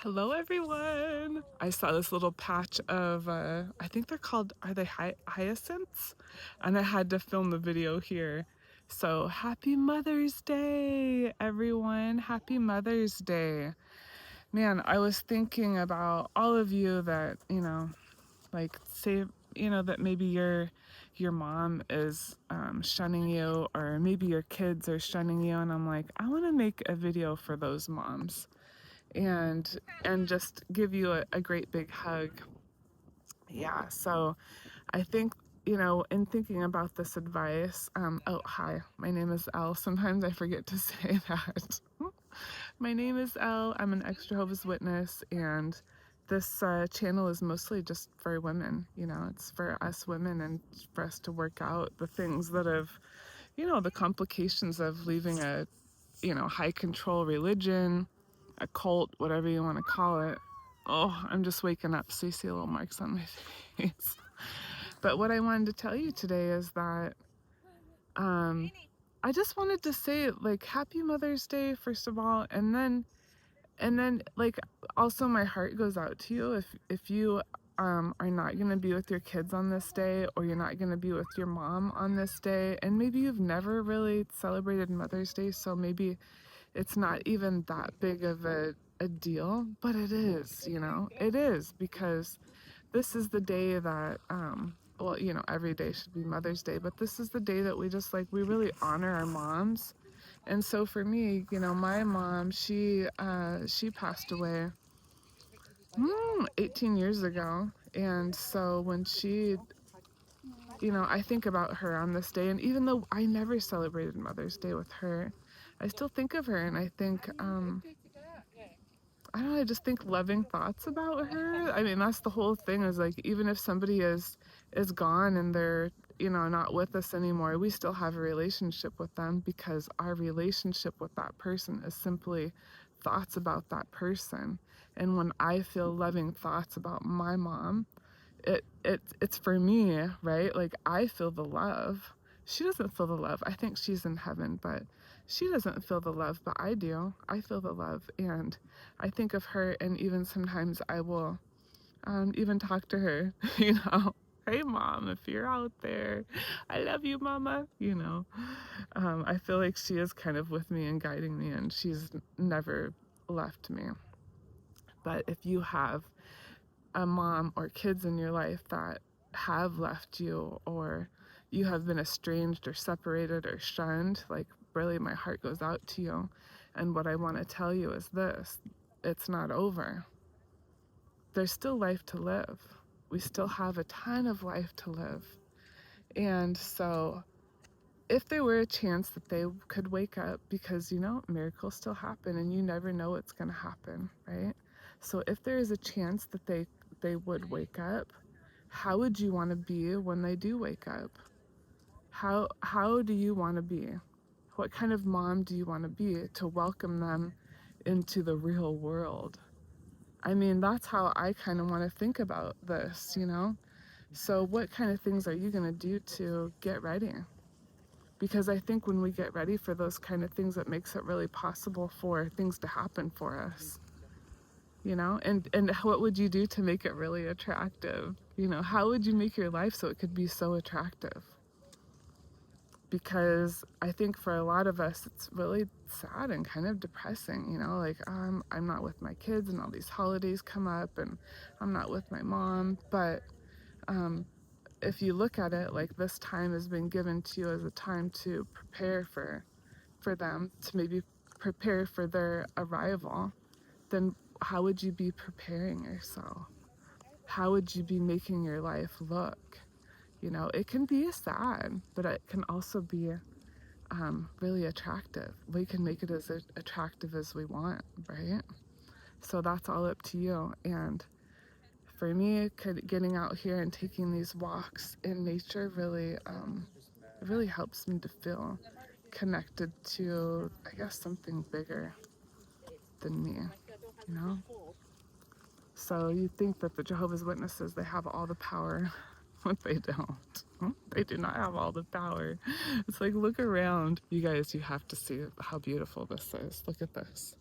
Hello, everyone. I saw this little patch of, I think they're called, are they hyacinths? And I had to film the video here. So happy Mother's Day, everyone. Happy Mother's Day. Man, I was thinking about all of you that, like say, that maybe your mom is shunning you, or maybe your kids are shunning you. And I'm like, I want to make a video for those moms and just give you a great big hug. Yeah, so I think, in thinking about this advice, oh, hi, my name is Elle. Sometimes I forget to say that. My name is Elle. I'm an ex-Jehovah's Witness, and this channel is mostly just for women. It's for us women and for us to work out the things that have, the complications of leaving a, high control religion, a cult, whatever you want to call it. Oh, I'm just waking up, so you see little marks on my face. But what I wanted to tell you today is that I just wanted to say, like, happy Mother's Day, first of all, and then like, also my heart goes out to you if you are not going to be with your kids on this day, or you're not going to be with your mom on this day, and maybe you've never really celebrated Mother's Day, so maybe it's not even that big of a deal, but it is, it is, because this is the day that, well, every day should be Mother's Day, but this is the day that we really honor our moms. And so for me, my mom, she passed away 18 years ago. And so when she, I think about her on this day, and even though I never celebrated Mother's Day with her, I still think of her, and I think, I don't know, I just think loving thoughts about her. I mean, that's the whole thing, is like, even if somebody is gone and they're, not with us anymore, we still have a relationship with them, because our relationship with that person is simply thoughts about that person. And when I feel loving thoughts about my mom, it's for me, right? Like, I feel the love. She doesn't feel the love. I think she's in heaven, but she doesn't feel the love, but I do. I feel the love, and I think of her, and even sometimes I will even talk to her, Hey, Mom, if you're out there, I love you, Mama. I feel like she is kind of with me and guiding me, and she's never left me. But if you have a mom or kids in your life that have left you, or you have been estranged or separated or shunned, like, really my heart goes out to you. And what I want to tell you is this: it's not over. There's still life to live. We still have a ton of life to live. And so if there were a chance that they could wake up, because miracles still happen and you never know what's going to happen, right? So if there is a chance that they would wake up, how would you want to be when they do wake up? How do you want to be? What kind of mom do you want to be to welcome them into the real world? I mean, that's how I kind of want to think about this, So what kind of things are you going to do to get ready? Because I think when we get ready for those kind of things, it makes it really possible for things to happen for us. And what would you do to make it really attractive? How would you make your life so it could be so attractive? Because I think for a lot of us, it's really sad and kind of depressing, like, I'm not with my kids, and all these holidays come up, and I'm not with my mom. But if you look at it like, this time has been given to you as a time to prepare for them, to maybe prepare for their arrival, then how would you be preparing yourself? How would you be making your life look? It can be sad, but it can also be really attractive. We can make it as attractive as we want, right? So that's all up to you. And for me, getting out here and taking these walks in nature really helps me to feel connected to, I guess, something bigger than me, you know? So you think that the Jehovah's Witnesses, they have all the power, but they don't. They do not have all the power. It's like, look around. You guys, you have to see how beautiful this is. Look at this.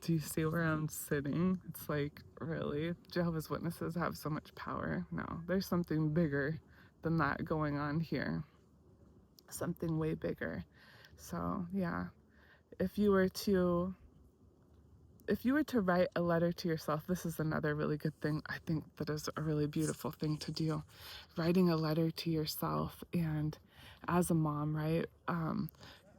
Do you see where I'm sitting? It's like, really? Jehovah's Witnesses have so much power? No, there's something bigger than that going on here. Something way bigger. So, yeah. If you were to write a letter to yourself, this is another really good thing. I think that is a really beautiful thing to do. Writing a letter to yourself, and as a mom, right?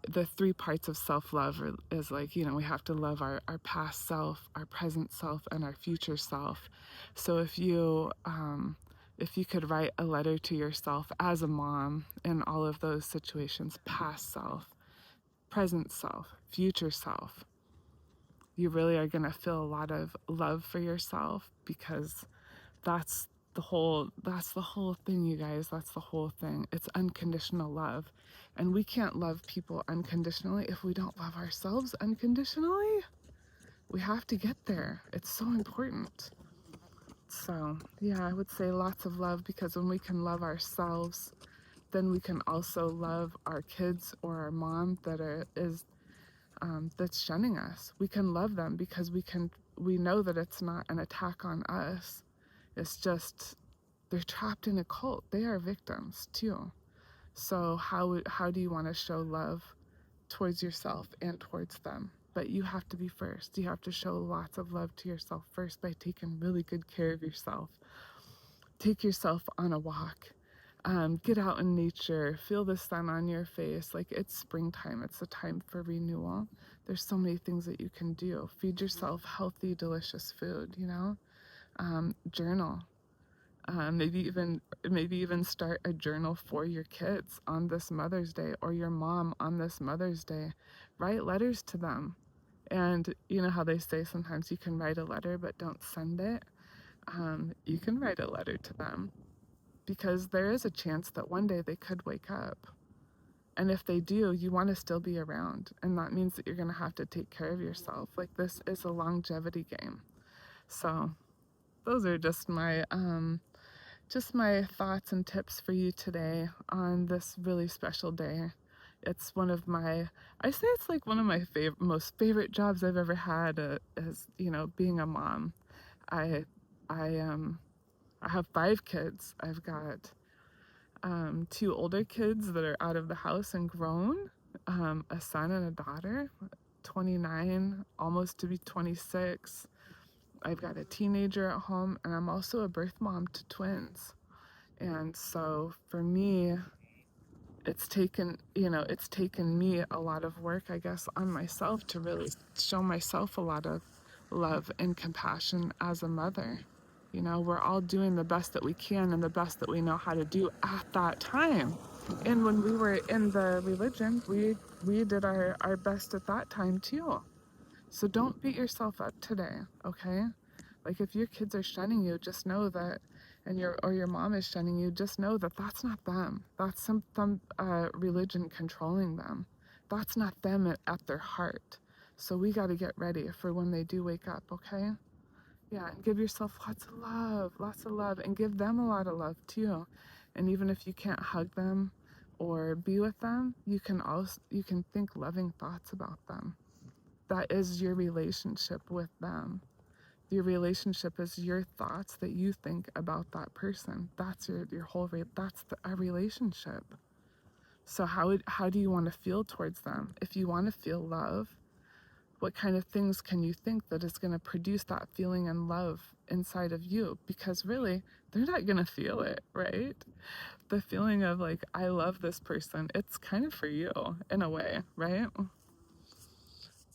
The three parts of self-love is like, we have to love our past self, our present self, and our future self. So if you could write a letter to yourself as a mom in all of those situations, past self, present self, future self, you really are going to feel a lot of love for yourself, because that's the whole thing, you guys. That's the whole thing. It's unconditional love. And we can't love people unconditionally if we don't love ourselves unconditionally. We have to get there. It's so important. So, yeah, I would say lots of love, because when we can love ourselves, then we can also love our kids or our mom that's shunning us. We can love them because we know that it's not an attack on us. It's just they're trapped in a cult. They are victims too. So how do you want to show love towards yourself and towards them? But you have to be first. You have to show lots of love to yourself first by taking really good care of yourself. Take yourself on a walk. Get out in nature, feel the sun on your face. Like, it's springtime, it's a time for renewal. There's so many things that you can do. Feed yourself healthy, delicious food, journal. Maybe even start a journal for your kids on this Mother's Day, or your mom on this Mother's Day. Write letters to them. And you know how they say sometimes you can write a letter but don't send it? You can write a letter to them, because there is a chance that one day they could wake up. And if they do, you want to still be around. And that means that you're going to have to take care of yourself. Like, this is a longevity game. So those are just my thoughts and tips for you today on this really special day. It's one of my, I say it's like one of my most favorite jobs I've ever had, is, being a mom. I have 5 kids. I've got 2 older kids that are out of the house and grown, a son and a daughter, 29, almost to be 26. I've got a teenager at home, and I'm also a birth mom to twins. And so for me, it's taken me a lot of work, I guess, on myself to really show myself a lot of love and compassion as a mother. We're all doing the best that we can and the best that we know how to do at that time. And when we were in the religion, we did our best at that time too. So don't beat yourself up today, okay? Like, if your kids are shunning you, just know that, and your mom is shunning you, just know that that's not them. That's some religion controlling them. That's not them at their heart. So we got to get ready for when they do wake up, okay? Yeah, and give yourself lots of love, and give them a lot of love too. And even if you can't hug them or be with them, you can think loving thoughts about them. That is your relationship with them. Your relationship is your thoughts that you think about that person. That's your whole that's a relationship. So how do you want to feel towards them? If you want to feel love, what kind of things can you think that is going to produce that feeling and love inside of you? Because really, they're not going to feel it, right? The feeling of like, I love this person, it's kind of for you in a way, right?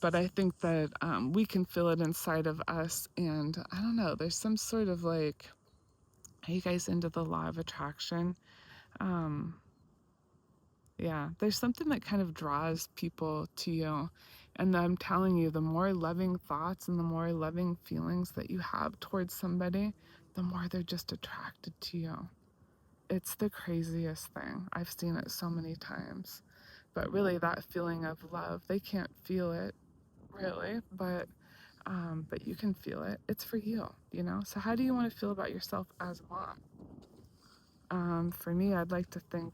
But I think that we can feel it inside of us. And I don't know, there's some sort of like, are you guys into the law of attraction? Yeah, there's something that kind of draws people to you. And I'm telling you, the more loving thoughts and the more loving feelings that you have towards somebody, the more they're just attracted to you. It's the craziest thing. I've seen it so many times. But really, that feeling of love, they can't feel it, really, but you can feel it. It's for you, So how do you want to feel about yourself as a mom? For me, I'd like to think,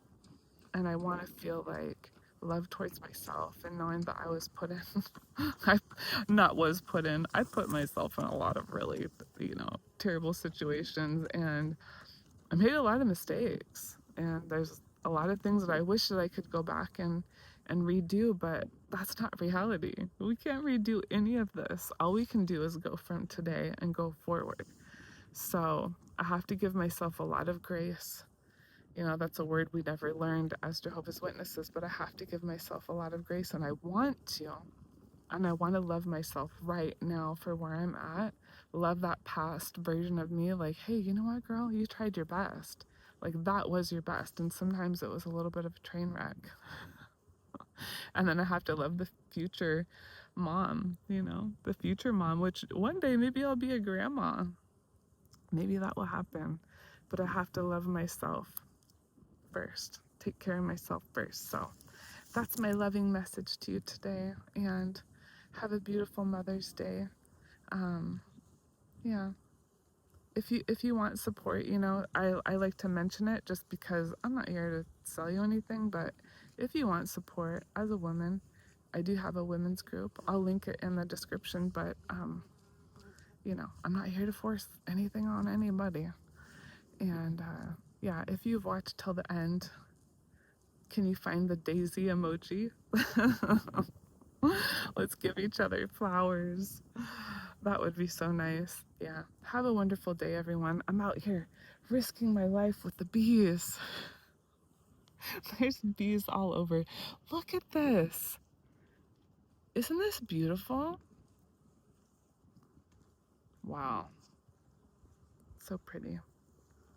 and I want to feel like love towards myself, and knowing that I was put in, I put myself in a lot of really, terrible situations, and I made a lot of mistakes, and there's a lot of things that I wish that I could go back and redo, but that's not reality. We can't redo any of this. All we can do is go from today and go forward. So I have to give myself a lot of grace. That's a word we never learned as Jehovah's Witnesses, but I have to give myself a lot of grace, and I want to. And I want to love myself right now for where I'm at. Love that past version of me. Like, hey, you know what, girl? You tried your best. Like, that was your best. And sometimes it was a little bit of a train wreck. And then I have to love the future mom, the future mom, which one day maybe I'll be a grandma. Maybe that will happen. But I have to love myself first. Take care of myself first. So that's my loving message to you today. And have a beautiful Mother's Day. Yeah. If you want support, I like to mention it just because I'm not here to sell you anything, but if you want support as a woman, I do have a women's group. I'll link it in the description, but I'm not here to force anything on anybody. And yeah, if you've watched till the end, can you find the daisy emoji? Let's give each other flowers. That would be so nice. Yeah. Have a wonderful day, everyone. I'm out here risking my life with the bees. There's bees all over. Look at this. Isn't this beautiful? Wow. So pretty.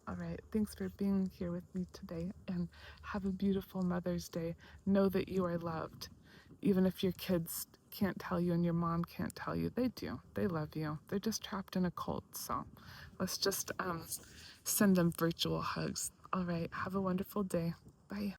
All right. Thanks for being here with me today, and have a beautiful Mother's Day. Know that you are loved. Even if your kids can't tell you and your mom can't tell you, they do. They love you. They're just trapped in a cult. So let's just send them virtual hugs. All right. Have a wonderful day. Bye.